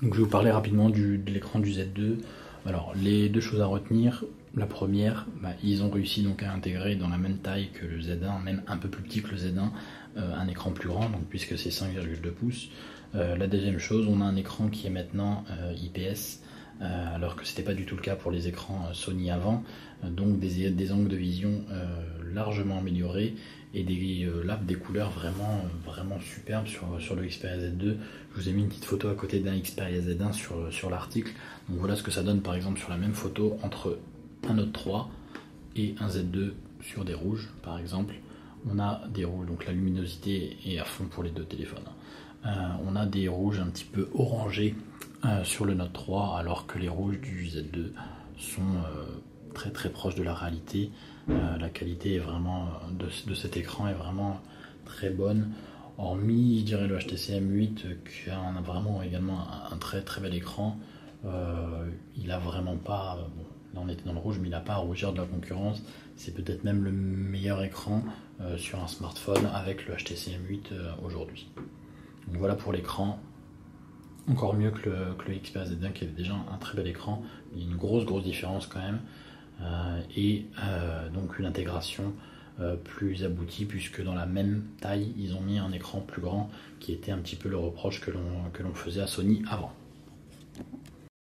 Donc je vais vous parler rapidement de l'écran du Z2. Alors les deux choses à retenir, la première, ils ont réussi donc à intégrer dans la même taille que le Z1, même un peu plus petit que le Z1, un écran plus grand, donc puisque c'est 5,2 pouces. La deuxième chose, on a un écran qui est maintenant IPS, alors que c'était pas du tout le cas pour les écrans Sony avant, donc des angles de vision largement améliorés et des couleurs vraiment superbes sur le Xperia Z2. Je vous ai mis une petite photo à côté d'un Xperia Z1 sur l'article, donc voilà ce que ça donne par exemple sur la même photo entre un Note 3 et un Z2 sur des rouges par exemple. On a des rouges, donc la luminosité est à fond pour les deux téléphones. On a des rouges un petit peu orangés sur le Note 3, alors que les rouges du Z2 sont très proches de la réalité. La qualité est vraiment de cet écran est vraiment très bonne, hormis je dirais le HTC M8 qui a vraiment également un très bel écran. Il a vraiment pas, bon, là on était dans le rouge, mais il n'a pas à rougir de la concurrence. C'est peut-être même le meilleur écran sur un smartphone avec le HTC M8 aujourd'hui. Donc voilà pour l'écran, encore mieux que le Xperia Z1 qui avait déjà un très bel écran. Il y a une grosse différence quand même, donc une intégration plus aboutie, puisque dans la même taille ils ont mis un écran plus grand, qui était un petit peu le reproche que l'on faisait à Sony avant.